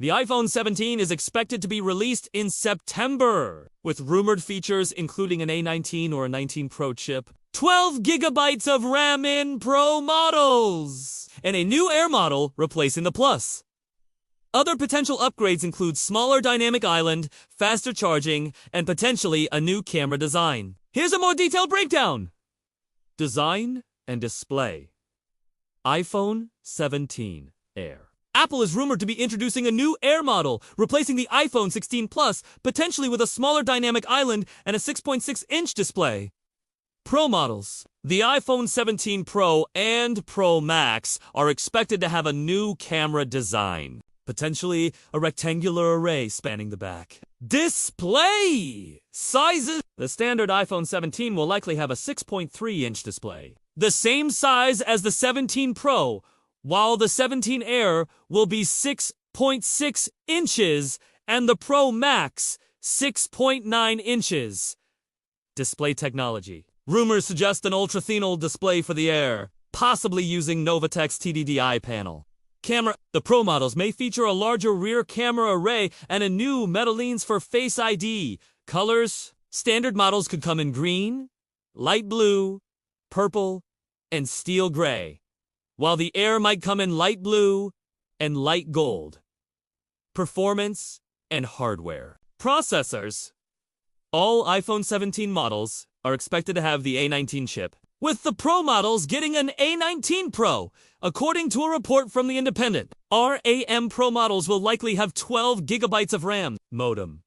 The iPhone 17 is expected to be released in September, with rumored features including an A19 or a 19 Pro chip, 12 gigabytes of RAM in Pro models, and a new Air model replacing the Plus. Other potential upgrades include smaller dynamic island, faster charging, and potentially a new camera design. Here's a more detailed breakdown. Design and display. iPhone 17 Air. Apple is rumored to be introducing a new Air model, replacing the iPhone 16 Plus, potentially with a smaller dynamic island and a 6.6-inch display. Pro models. The iPhone 17 Pro and Pro Max are expected to have a new camera design, potentially a rectangular array spanning the back. Display sizes. The standard iPhone 17 will likely have a 6.3-inch display, the same size as the 17 Pro, while the 17 Air will be 6.6 inches and the Pro Max 6.9 inches. Display technology. Rumors suggest an ultra-thin display for the Air, possibly using Novatek's TDDI panel. Camera. The Pro models may feature a larger rear camera array and a new metal lens for Face ID. Colors. Standard models could come in green, light blue, purple, and steel gray, while the Air might come in light blue and light gold. Performance and hardware. Processors. All iPhone 17 models are expected to have the A19 chip, with the Pro models getting an A19 Pro, according to a report from The Independent. RAM Pro models will likely have 12 gigabytes of RAM. Modem.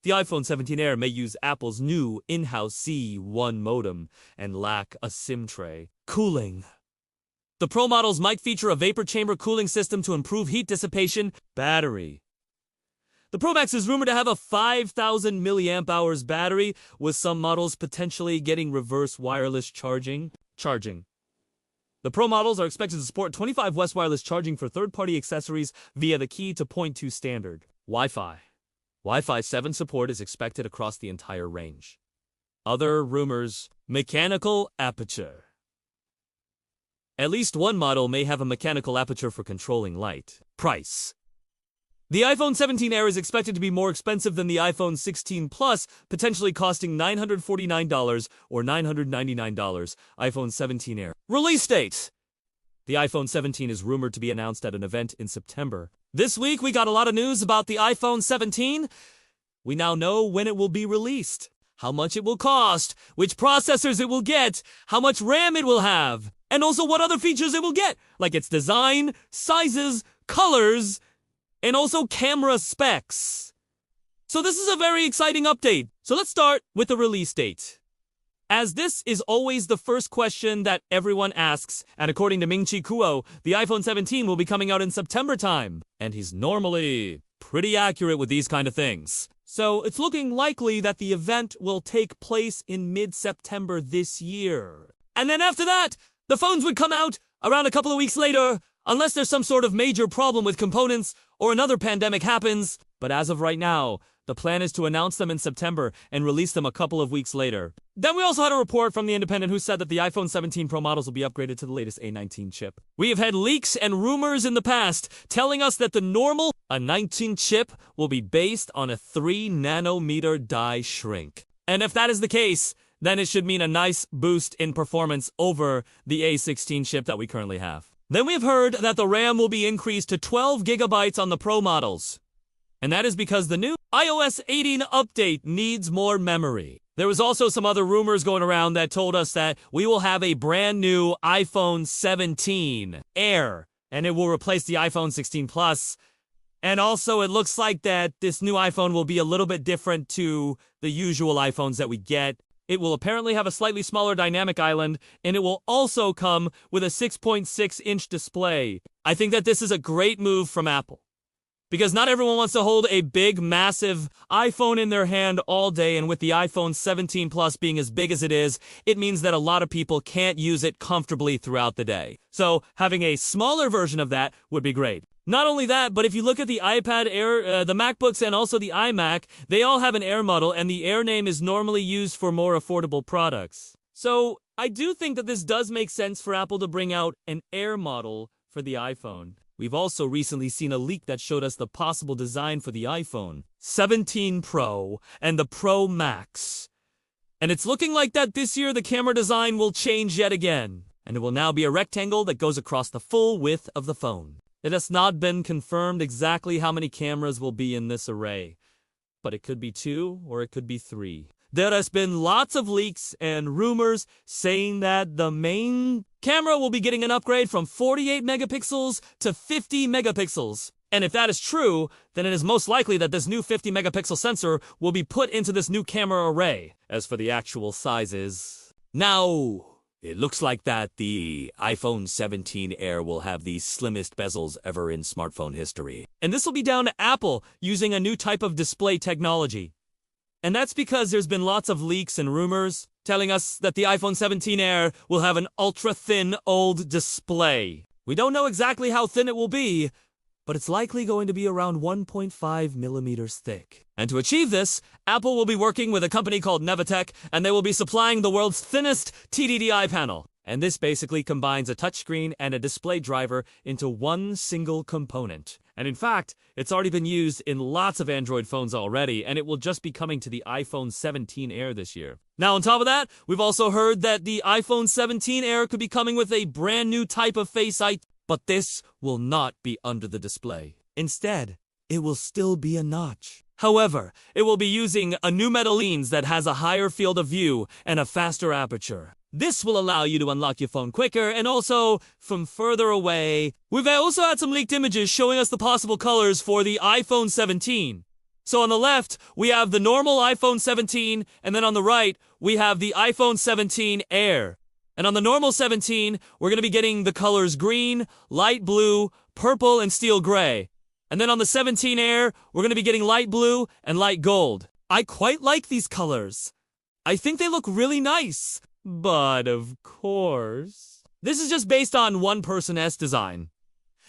The iPhone 17 Air may use Apple's new in-house C1 modem and lack a SIM tray. Cooling. The Pro models might feature a vapor chamber cooling system to improve heat dissipation. Battery. The Pro Max is rumored to have a 5,000 mAh battery, with some models potentially getting reverse wireless charging. The Pro models are expected to support 25 West wireless charging for third-party accessories via the Key 2.2 standard. Wi-Fi. Wi-Fi 7 support is expected across the entire range. Other rumors. Mechanical aperture. At least one model may have a mechanical aperture for controlling light. Price. The iPhone 17 Air is expected to be more expensive than the iPhone 16 Plus, potentially costing $949 or $999. iPhone 17 Air. Release date. The iPhone 17 is rumored to be announced at an event in September. This week we got a lot of news about the iPhone 17. We now know when it will be released, how much it will cost, which processors it will get, how much RAM it will have, and also what other features it will get, like its design, sizes, colors, and also camera specs. So this is a very exciting update. So let's start with the release date, as this is always the first question that everyone asks, and according to Ming-Chi Kuo, the iPhone 17 will be coming out in September time, and he's normally pretty accurate with these kind of things. So it's looking likely that the event will take place in mid-September this year. And then after that, the phones would come out around a couple of weeks later, unless there's some sort of major problem with components or another pandemic happens. But as of right now, the plan is to announce them in September and release them a couple of weeks later. Then we also had a report from The Independent who said that the iPhone 17 Pro models will be upgraded to the latest A19 chip. We have had leaks and rumors in the past telling us that the normal A19 chip will be based on a 3-nanometer die shrink. And if that is the case, then it should mean a nice boost in performance over the A16 chip that we currently have. Then we've heard that the RAM will be increased to 12 gigabytes on the Pro models. And that is because the new iOS 18 update needs more memory. There was also some other rumors going around that told us that we will have a brand new iPhone 17 Air, and it will replace the iPhone 16 Plus. And also it looks like that this new iPhone will be a little bit different to the usual iPhones that we get. It will apparently have a slightly smaller dynamic island, and it will also come with a 6.6-inch display. I think that this is a great move from Apple, because not everyone wants to hold a big, massive iPhone in their hand all day, and with the iPhone 17 Plus being as big as it is, it means that a lot of people can't use it comfortably throughout the day. So having a smaller version of that would be great. Not only that, but if you look at the iPad Air, the MacBooks, and also the iMac, they all have an Air model, and the Air name is normally used for more affordable products. So I do think that this does make sense for Apple to bring out an Air model for the iPhone. we've also recently seen a leak that showed us the possible design for the iPhone 17 Pro and the Pro Max. And it's looking like that this year the camera design will change yet again, and it will now be a rectangle that goes across the full width of the phone. It has not been confirmed exactly how many cameras will be in this array, but it could be 2 or it could be 3. There has been lots of leaks and rumors saying that the main camera will be getting an upgrade from 48 megapixels to 50 megapixels. And if that is true, then it is most likely that this new 50 megapixel sensor will be put into this new camera array. As for the actual sizes, now it looks like that the iPhone 17 Air will have the slimmest bezels ever in smartphone history. And this will be down to Apple using a new type of display technology. And that's because there's been lots of leaks and rumors telling us that the iPhone 17 Air will have an ultra-thin OLED display. We don't know exactly how thin it will be, but it's likely going to be around 1.5 millimeters thick. And to achieve this, Apple will be working with a company called Nevatech, and they will be supplying the world's thinnest TDDI panel. And this basically combines a touchscreen and a display driver into one single component. And in fact, it's already been used in lots of Android phones already, and it will just be coming to the iPhone 17 Air this year. Now, on top of that, we've also heard that the iPhone 17 Air could be coming with a brand new type of Face ID, but this will not be under the display. Instead, it will still be a notch. However, it will be using a new metal lens that has a higher field of view and a faster aperture. This will allow you to unlock your phone quicker and also from further away. We've also had some leaked images showing us the possible colors for the iPhone 17. So on the left, we have the normal iPhone 17, and then on the right, we have the iPhone 17 Air. And on the normal 17, we're going to be getting the colors green, light blue, purple, and steel gray. And then on the 17 Air, we're going to be getting light blue and light gold. I quite like these colors. I think they look really nice. But of course, this is just based on one person's design.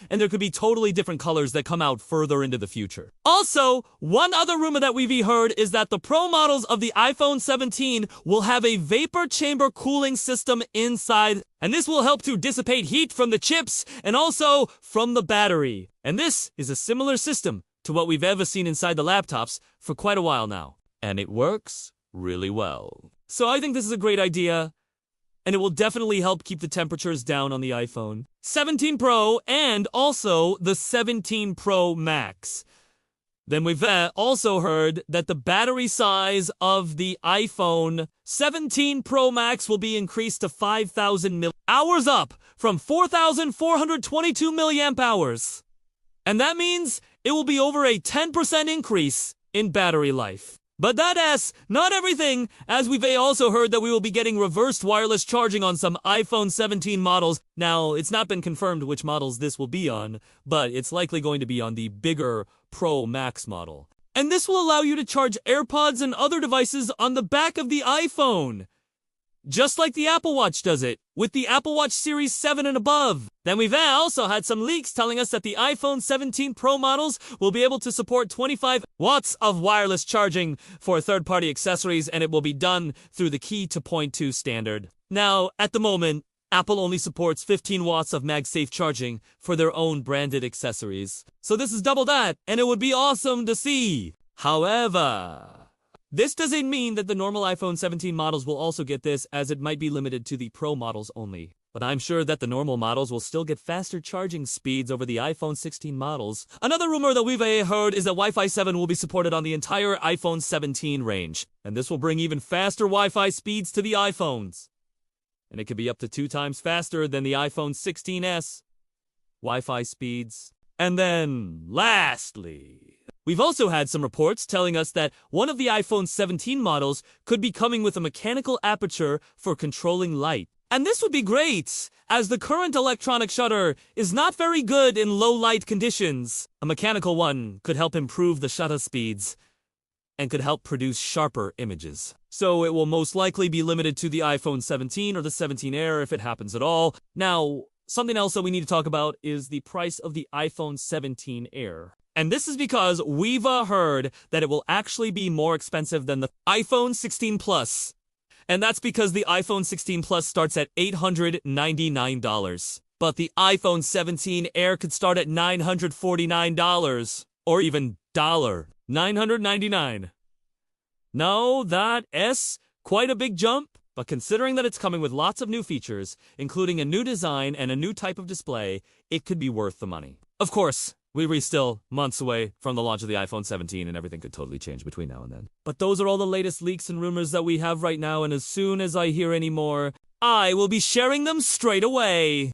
And there could be totally different colors that come out further into the future. Also, one other rumor that we've heard is that the Pro models of the iPhone 17 will have a vapor chamber cooling system inside, and this will help to dissipate heat from the chips and also from the battery. And this is a similar system to what we've ever seen inside the laptops for quite a while now. And it works really well. So I think this is a great idea, and it will definitely help keep the temperatures down on the iPhone 17 Pro and also the 17 Pro Max. Then we've also heard that the battery size of the iPhone 17 Pro Max will be increased to 5,000 mAh, up from 4,422 milliamp hours. And that means it will be over a 10% increase in battery life. But that's not everything, as we've also heard that we will be getting reversed wireless charging on some iPhone 17 models. Now, it's not been confirmed which models this will be on, but it's likely going to be on the bigger Pro Max model. And this will allow you to charge AirPods and other devices on the back of the iPhone, just like the Apple Watch does it, with the Apple Watch Series 7 and above. Then we've also had some leaks telling us that the iPhone 17 Pro models will be able to support 25 watts of wireless charging for third-party accessories, and it will be done through the Key 2.2 standard. Now, at the moment, Apple only supports 15 watts of MagSafe charging for their own branded accessories. So this is double that, and it would be awesome to see. However, this doesn't mean that the normal iPhone 17 models will also get this, as it might be limited to the Pro models only. But I'm sure that the normal models will still get faster charging speeds over the iPhone 16 models. Another rumor that we've heard is that Wi-Fi 7 will be supported on the entire iPhone 17 range. And this will bring even faster Wi-Fi speeds to the iPhones. And it could be up to 2 times faster than the iPhone 16s Wi-Fi speeds. And then, lastly, we've also had some reports telling us that one of the iPhone 17 models could be coming with a mechanical aperture for controlling light. And this would be great, as the current electronic shutter is not very good in low light conditions. A mechanical one could help improve the shutter speeds and could help produce sharper images. So it will most likely be limited to the iPhone 17 or the 17 Air if it happens at all. Now, something else that we need to talk about is the price of the iPhone 17 Air. And this is because we've heard that it will actually be more expensive than the iPhone 16 Plus. And that's because the iPhone 16 Plus starts at $899. But the iPhone 17 Air could start at $949, or even $999. No, that's quite a big jump, but considering that it's coming with lots of new features, including a new design and a new type of display, it could be worth the money. Of course, we're still months away from the launch of the iPhone 17, and everything could totally change between now and then. But those are all the latest leaks and rumors that we have right now, and as soon as I hear any more, I will be sharing them straight away.